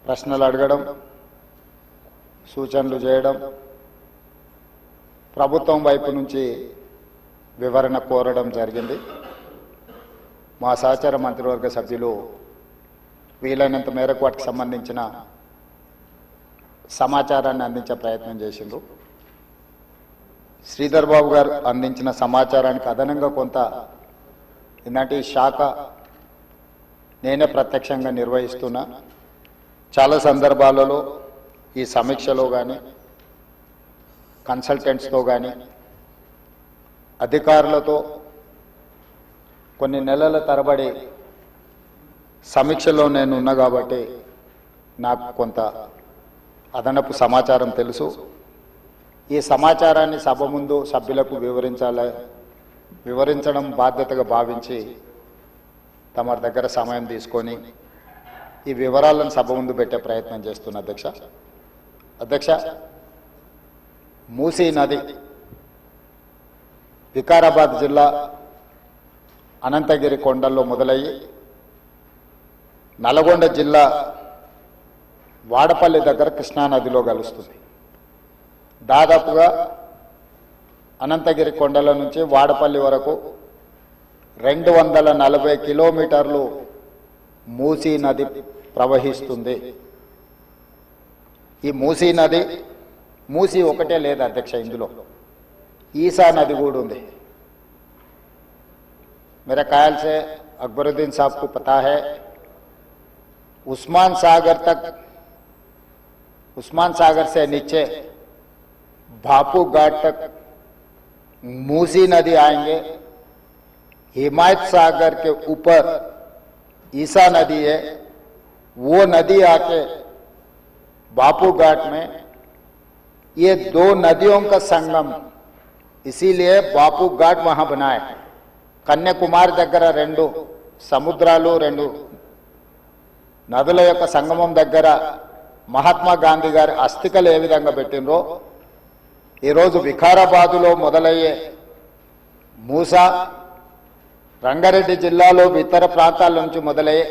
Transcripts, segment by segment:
ప్రశ్నలు అడగడం, సూచనలు చేయడం, ప్రభుత్వం వైపు నుంచి వివరణ కోరడం జరిగింది. మా సహచార మంత్రివర్గ సభ్యులు వీలైనంత మేరకు వాటికి సంబంధించిన సమాచారాన్ని అందించే ప్రయత్నం చేసిండ్రు. శ్రీధర్ బాబు గారు అందించిన సమాచారానికి అదనంగా కొంత ఇలాంటి శాఖ నేనే ప్రత్యక్షంగా నిర్వహిస్తున్నా. చాలా సందర్భాలలో ఈ సమీక్షలో కానీ కన్సల్టెంట్స్తో కానీ అధికారులతో కొన్ని నెలల తరబడి సమీక్షలో నేను ఉన్నా కాబట్టి నాకు కొంత అదనపు సమాచారం తెలుసు. ఈ సమాచారాన్ని సభ ముందు సభ్యులకు వివరించడం బాధ్యతగా భావించి తమ దగ్గర సమయం తీసుకొని ఈ వివరాలను సభ ముందు పెట్టే ప్రయత్నం చేస్తున్నా. అధ్యక్ష, మూసీ నది వికారాబాద్ జిల్లా అనంతగిరి కొండల్లో మొదలయ్యి నల్గొండ జిల్లా వాడపల్లి దగ్గర కృష్ణానదిలో కలుస్తుంది. దాదాపుగా అనంతగిరి కొండల నుంచి వాడపల్లి వరకు 240 కిలోమీటర్లు మూసీ నది ప్రవహిస్తుంది. ఈ మూసీ నది మూసీ ఒకటే లేదు అధ్యక్ష, ఇందులో ఈసా నది కూడా ఉంది. मेरे ख्याल से अकबरुद्दीन साहब को पता है, उस्मान सागर से नीचे भापू घाट तक मूसी नदी आएंगे. हिमायत सागर के ऊपर ईसा नदी है, वो नदी आके बापू घाट में, ये दो नदियों का संगम, इसीलिए बापू घाट वहां बनाए. కన్యాకుమారి దగ్గర 2 సముద్రాలు 2 నదుల యొక్క సంగమం దగ్గర మహాత్మా గాంధీ గారి అస్థికలు ఏ విధంగా పెట్టినరో ఈరోజు వికారాబాదులో మొదలయ్యే మూసా, రంగారెడ్డి జిల్లాలో ఇతర ప్రాంతాల నుంచి మొదలయ్యే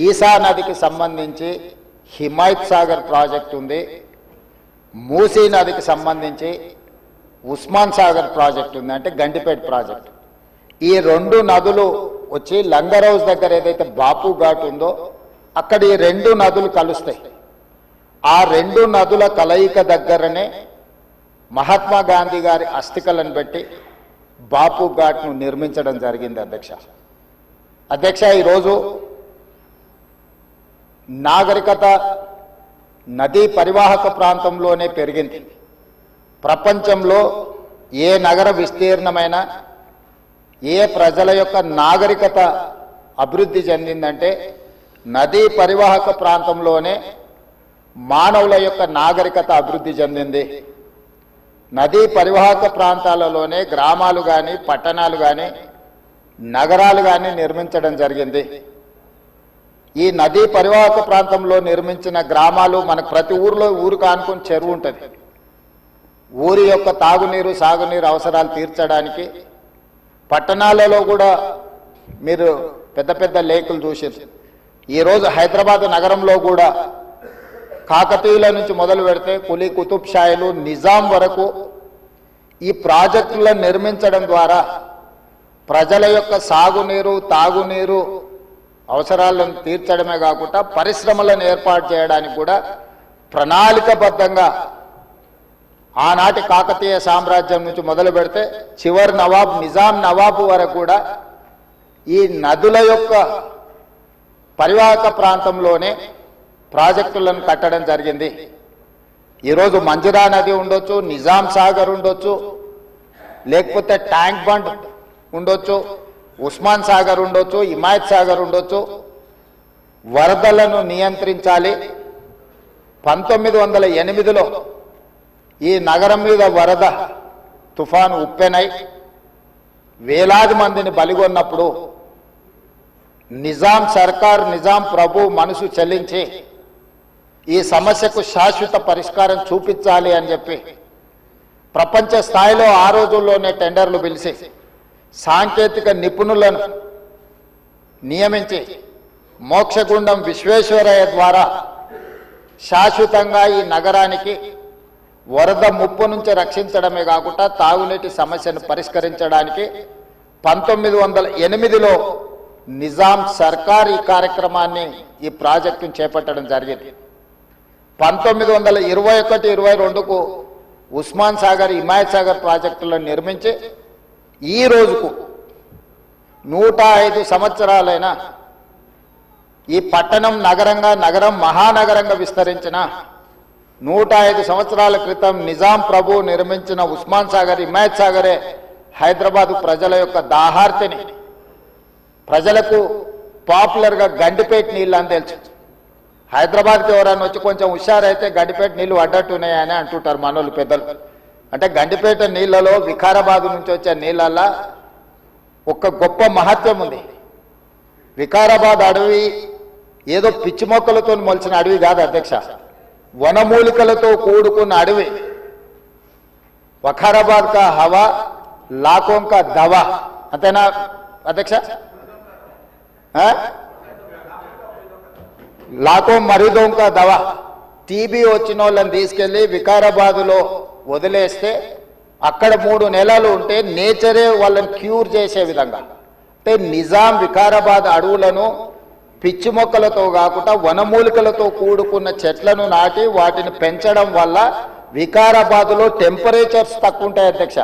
ఈసా నదికి సంబంధించి హిమాయత్ సాగర్ ప్రాజెక్ట్ ఉంది. మూసీ నదికి సంబంధించి ఉస్మాన్ సాగర్ ప్రాజెక్ట్ ఉంది, అంటే గండిపేట ప్రాజెక్ట్. ఈ 2 నదులు వచ్చి లంగర్ హౌస్ దగ్గర ఏదైతే బాపు ఘాట్ ఉందో అక్కడ ఈ 2 నదులు కలుస్తాయి. ఆ 2 నదుల కలయిక దగ్గరనే మహాత్మా గాంధీ గారి అస్థికలను పెట్టి బాపు ఘాట్ను నిర్మించడం జరిగింది. అధ్యక్ష, ఈరోజు నాగరికత నదీ పరివాహక ప్రాంతంలోనే పెరిగింది. ప్రపంచంలో ఏ నగర విస్తీర్ణమైన ఏ ప్రజల యొక్క నాగరికత అభివృద్ధి చెందిందంటే నదీ పరివాహక ప్రాంతంలోనే మానవుల యొక్క నాగరికత అభివృద్ధి చెందింది. నదీ పరివాహక ప్రాంతాలలోనే గ్రామాలు కానీ పట్టణాలు కానీ నగరాలు కానీ నిర్మించడం జరిగింది. ఈ నదీ పరివాహక ప్రాంతంలో నిర్మించిన గ్రామాలు మనకు ప్రతి ఊరు కానుకొని చెరువు ఉంటుంది. ఊరి యొక్క తాగునీరు సాగునీరు అవసరాలు తీర్చడానికి పట్టణాలలో కూడా మీరు పెద్ద పెద్ద లేకులు చూసారు. ఈరోజు హైదరాబాద్ నగరంలో కూడా కాకతీయుల నుంచి మొదలు పెడితే కులీ కుతుబ్ షాయిలు నిజాం వరకు ఈ ప్రాజెక్టులను నిర్మించడం ద్వారా ప్రజల యొక్క సాగునీరు తాగునీరు అవసరాలను తీర్చడమే కాకుండా పరిశ్రమలను ఏర్పాటు చేయడానికి కూడా ప్రణాళికబద్ధంగా ఆనాటి కాకతీయ సామ్రాజ్యం నుంచి మొదలు పెడితే చివరి నవాబ్ నిజాం నవాబు వరకు కూడా ఈ నదుల యొక్క పరివాహక ప్రాంతంలోనే ప్రాజెక్టులను కట్టడం జరిగింది. ఈరోజు మంజురా నది ఉండొచ్చు, నిజాం సాగర్ ఉండొచ్చు, లేకపోతే ట్యాంక్ బండ్ ఉండొచ్చు, ఉస్మాన్ సాగర్ ఉండొచ్చు, హిమాయత్ సాగర్ ఉండొచ్చు. వరదలను నియంత్రించాలి. 1908లో ఈ నగరం మీద వరద తుఫాను ఉప్పెనై వేలాది మందిని బలిగొన్నప్పుడు నిజాం సర్కార్ నిజాం ప్రభు మనసు చెల్లించి ఈ సమస్యకు శాశ్వత పరిష్కారం చూపించాలి అని చెప్పి ప్రపంచ స్థాయిలో ఆ రోజుల్లోనే టెండర్లు పిలిచి సాంకేతిక నిపుణులను నియమించి మోక్షగుండం విశ్వేశ్వరయ్య ద్వారా శాశ్వతంగా ఈ నగరానికి వరద ముప్పు నుంచి రక్షించడమే కాకుండా తాగునీటి సమస్యను పరిష్కరించడానికి 1908లో నిజాం సర్కార్ ఈ కార్యక్రమాన్ని ఈ ప్రాజెక్టును చేపట్టడం జరిగింది. 1921-22కు ఉస్మాన్ సాగర్ హిమాయత్ సాగర్ ప్రాజెక్టులను నిర్మించి ఈ రోజుకు 105 సంవత్సరాలైన ఈ పట్టణం నగరం మహానగరంగా విస్తరించిన 105 సంవత్సరాల క్రితం నిజాం ప్రభు నిర్మించిన ఉస్మాన్ సాగర్ హిమాయత్ సాగరే హైదరాబాదు ప్రజల యొక్క దాహార్తిని ప్రజలకు పాపులర్గా గండిపేట నీళ్ళు అని తెలుసు. హైదరాబాద్కి ఎవరైనా వచ్చి కొంచెం హుషారైతే గండిపేట నీళ్ళు అడ్డట్టున్నాయని అంటుంటారు మనోళ్ళు పెద్దలు. అంటే గండిపేట నీళ్ళలో వికారాబాద్ నుంచి వచ్చే నీళ్ళల్లో ఒక గొప్ప మహత్వం ఉంది. వికారాబాద్ అడవి ఏదో పిచ్చి మొక్కలతో మొలిచిన అడవి కాదు అధ్యక్ష, వనమూలికలతో కూడుకున్న అడవి. వఖారాబాద్ కా హవా లాఖోं का దవా, అంతేనా అధ్యక్ష? లాఖో మరీదోం కా దవా. టీబీ వచ్చిన వాళ్ళని తీసుకెళ్లి వికారాబాదులో వదిలేస్తే అక్కడ 3 నెలలు ఉంటే నేచరే వాళ్ళని క్యూర్ చేసే విధంగా, అంటే నిజాం వికారాబాద్ అడవులను పిచ్చి మొక్కలతో కాకుండా వనమూలికలతో కూడుకున్న చెట్లను నాటి వాటిని పెంచడం వల్ల వికారాబాదులో టెంపరేచర్స్ తక్కువ ఉంటాయి అధ్యక్ష.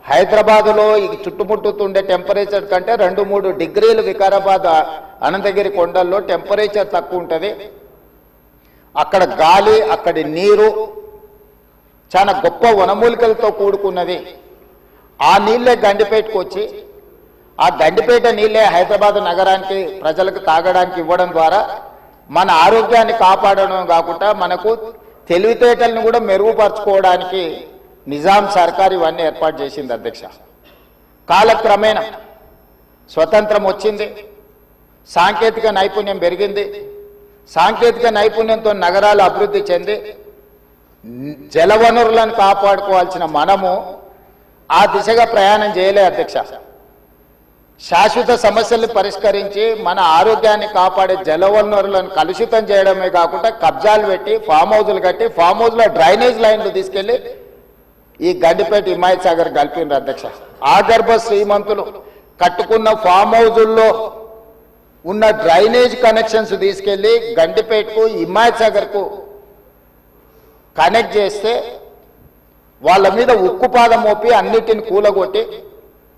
హైదరాబాదులో ఈ చుట్టుముట్టుతుండే టెంపరేచర్ కంటే 2-3 డిగ్రీలు వికారాబాద్ అనంతగిరి కొండల్లో టెంపరేచర్ తక్కువ ఉంటుంది. అక్కడ గాలి, అక్కడి నీరు చాలా గొప్ప వనమూలికలతో కూడుకున్నది. ఆ నీళ్ళే గండిపేటకు వచ్చి ఆ గండిపేట నీళ్ళే హైదరాబాద్ నగరానికి ప్రజలకు తాగడానికి ఇవ్వడం ద్వారా మన ఆరోగ్యాన్ని కాపాడడం కాకుండా మనకు తెలివితేటలను కూడా మెరుగుపరచుకోవడానికి నిజాం సర్కార్ ఇవన్నీ ఏర్పాటు చేసింది అధ్యక్ష. కాలక్రమేణా స్వతంత్రం వచ్చింది, సాంకేతిక నైపుణ్యం పెరిగింది. సాంకేతిక నైపుణ్యంతో నగరాలు అభివృద్ధి చెంది జలవనరులను కాపాడుకోవాల్సిన మనము ఆ దిశగా ప్రయాణం చేయలే అధ్యక్ష. శాశ్వత సమస్యల్ని పరిష్కరించి మన ఆరోగ్యాన్ని కాపాడే జలవనరులను కలుషితం చేయడమే కాకుండా కబ్జాలు పెట్టి ఫామ్ హౌజులు కట్టి ఫామ్ హౌజ్లో డ్రైనేజ్ లైన్లు తీసుకెళ్లి ఈ గండిపేట హిమాయత్ సాగర్ కలిపిండ్రు అధ్యక్ష. ఆగర్భ శ్రీమంతులు కట్టుకున్న ఫామ్ హౌజుల్లో ఉన్న డ్రైనేజ్ కనెక్షన్స్ తీసుకెళ్లి గండిపేటకు హిమాయత్ సాగర్కు కనెక్ట్ చేస్తే వాళ్ళ మీద ఉక్కుపాదం మోపి అన్నిటిని కూలగొట్టి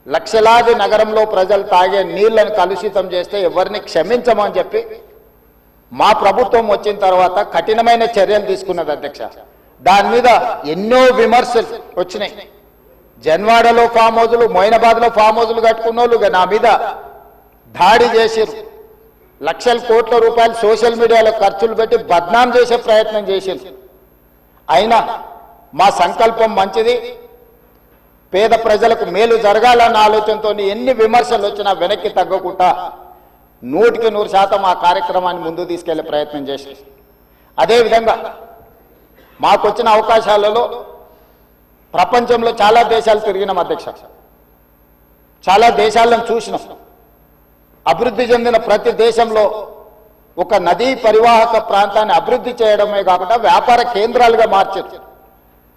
లక్షలాది నగరంలో ప్రజలు తాగే నీళ్లను కలుషితం చేస్తే ఎవరిని క్షమించమని చెప్పి మా ప్రభుత్వం వచ్చిన తర్వాత కఠినమైన చర్యలు తీసుకున్నది అధ్యక్ష. దాని మీద ఎన్నో విమర్శలు వచ్చినాయి. జన్వాడలో ఫామ్ హౌజులు, మొయినాబాద్లో ఫామ్ హౌజులు కట్టుకున్న వాళ్ళు నా మీద దాడి చేసిరు. లక్షల కోట్ల రూపాయలు సోషల్ మీడియాలో ఖర్చులు పెట్టి బద్నాం చేసే ప్రయత్నం చేసిరు. అయినా మా సంకల్పం మంచిది, పేద ప్రజలకు మేలు జరగాలన్న ఆలోచనతో ఎన్ని విమర్శలు వచ్చినా వెనక్కి తగ్గకుండా 100% ఆ కార్యక్రమాన్ని ముందు తీసుకెళ్లే ప్రయత్నం చేసి, అదేవిధంగా మాకు వచ్చిన అవకాశాలలో ప్రపంచంలో చాలా దేశాలు తిరిగినాం అధ్యక్ష. చాలా దేశాలను చూసినాం. అభివృద్ధి చెందిన ప్రతి దేశంలో ఒక నదీ పరివాహక ప్రాంతాన్ని అభివృద్ధి చేయడమే కాకుండా వ్యాపార కేంద్రాలుగా మార్చారు.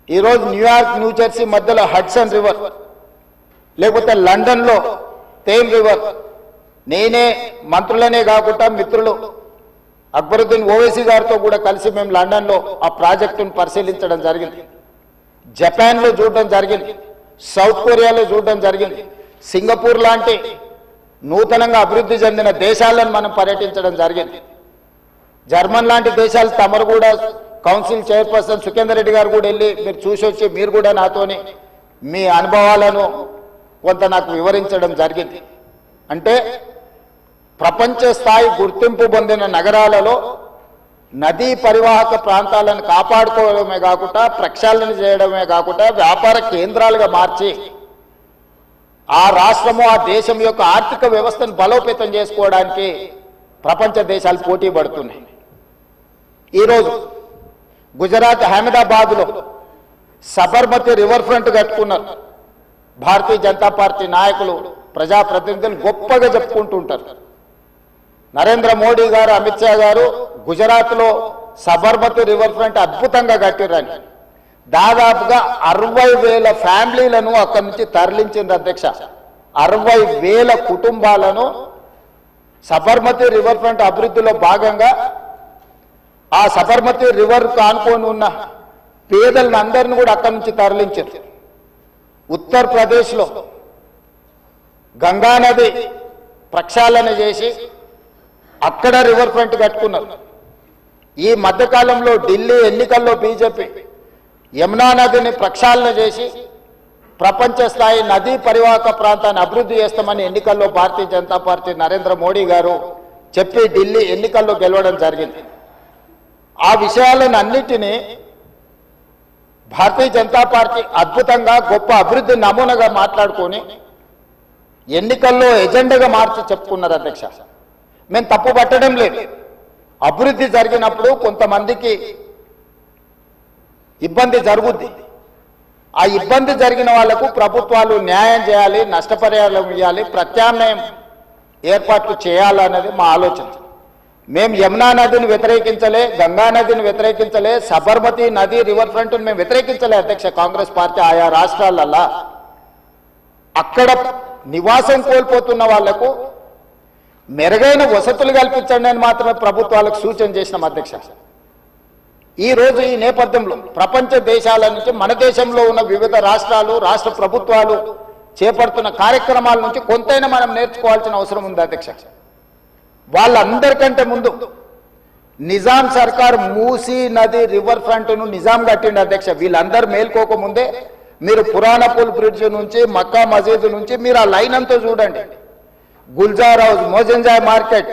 ఈరోజు న్యూయార్క్, న్యూజెర్సీ మధ్యలో హడ్సన్ రివర్, లేకపోతే లండన్లో థేమ్ రివర్. నేనే మంత్రులనే కాకుండా మిత్రులు అక్బరుద్దీన్ ఓవైసీ గారితో కూడా కలిసి మేము లండన్లో ఆ ప్రాజెక్టును పరిశీలించడం జరిగింది. జపాన్లో చూడడం జరిగింది, సౌత్ కొరియాలో చూడడం జరిగింది, సింగపూర్ లాంటి నూతనంగా అభివృద్ధి చెందిన దేశాలను మనం పర్యటించడం జరిగింది. జర్మన్ లాంటి దేశాలు తమరు కూడా కౌన్సిల్ చైర్పర్సన్ సుఖేందర్ రెడ్డి గారు కూడా వెళ్ళి మీరు చూసి వచ్చి మీరు కూడా నాతోని మీ అనుభవాలను కొంత నాకు వివరించడం జరిగింది. అంటే ప్రపంచ స్థాయి గుర్తింపు పొందిన నగరాలలో నదీ పరివాహక ప్రాంతాలను కాపాడుకోవడమే కాకుండా ప్రక్షాళన చేయడమే కాకుండా వ్యాపార కేంద్రాలుగా మార్చి ఆ రాష్ట్రము, ఆ దేశం యొక్క ఆర్థిక వ్యవస్థను బలోపేతం చేసుకోవడానికి ప్రపంచ దేశాలు పోటీ పడుతున్నాయి. ఈరోజు గుజరాత్ అహ్మదాబాద్లో సబర్మతి రివర్ ఫ్రంట్ కట్టుకున్నారు. భారతీయ జనతా పార్టీ నాయకులు, ప్రజాప్రతినిధులు గొప్పగా చెప్పుకుంటుంటారు. నరేంద్ర మోడీ గారు, అమిత్ షా గారు గుజరాత్లో సబర్మతి రివర్ ఫ్రంట్ అద్భుతంగా కట్టిరని దాదాపుగా 60,000 ఫ్యామిలీలను అక్కడి నుంచి తరలించింది అధ్యక్ష. 60,000 కుటుంబాలను సబర్మతి రివర్ ఫ్రంట్ అభివృద్ధిలో భాగంగా ఆ సబర్మతి రివర్ కానుకొని ఉన్న పేదలను అందరిని కూడా అక్కడి నుంచి తరలించారు. ఉత్తరప్రదేశ్లో గంగానది ప్రక్షాళన చేసి అక్కడ రివర్ ఫ్రంట్ కట్టుకున్నారు. ఈ మధ్యకాలంలో ఢిల్లీ ఎన్నికల్లో బీజేపీ యమునా నదిని ప్రక్షాళన చేసి ప్రపంచ స్థాయి నదీ పరివాహక ప్రాంతాన్ని అభివృద్ధి చేస్తామని ఎన్నికల్లో భారతీయ జనతా పార్టీ నరేంద్ర మోడీ గారు చెప్పి ఢిల్లీ ఎన్నికల్లో గెలవడం జరిగింది. ఆ విషయాలను అన్నిటినీ భారతీయ జనతా పార్టీ అద్భుతంగా గొప్ప అభివృద్ధి నమూనాగా మాట్లాడుకొని ఎన్నికల్లో ఎజెండాగా మార్చి చెప్పుకున్నారు అధ్యక్ష. మేము తప్పు పట్టడం లేదు. అభివృద్ధి జరిగినప్పుడు కొంతమందికి ఇబ్బంది జరుగుద్ది. ఆ ఇబ్బంది జరిగిన వాళ్లకు ప్రభుత్వాలు న్యాయం చేయాలి, నష్టపరిహారం ఇవ్వాలి, ప్రత్యామ్నాయం ఏర్పాట్లు చేయాలన్నది మా ఆలోచన. మేము యమునా నదిని వ్యతిరేకించలే, గంగా నదిని వ్యతిరేకించలే, సబర్మతి నది రివర్ ఫ్రంట్ మేము వ్యతిరేకించలే అధ్యక్ష. కాంగ్రెస్ పార్టీ ఆయా రాష్ట్రాలల్లా అక్కడ నివాసం కోల్పోతున్న వాళ్లకు మెరుగైన వసతులు కల్పించండి అని మాత్రమే ప్రభుత్వాలకు సూచన చేసినాం అధ్యక్ష. ఈ రోజు ఈ నేపథ్యంలో ప్రపంచ దేశాల నుంచి మన దేశంలో ఉన్న వివిధ రాష్ట్రాలు, రాష్ట్ర ప్రభుత్వాలు చేపడుతున్న కార్యక్రమాల నుంచి కొంతైనా మనం నేర్చుకోవాల్సిన అవసరం ఉంది అధ్యక్ష. వాళ్ళందరికంటే ముందు నిజాం సర్కార్ మూసీ నది రివర్ ఫ్రంట్ ను నిజాం కట్టిండి అధ్యక్ష. వీళ్ళందరూ మేల్కోకముందే మీరు పురాణపూల్ బ్రిడ్జ్ నుంచి మక్కా మసీద్ నుంచి మీరు ఆ లైన్ అంతా చూడండి. Gulzar house, Mozamjahi market,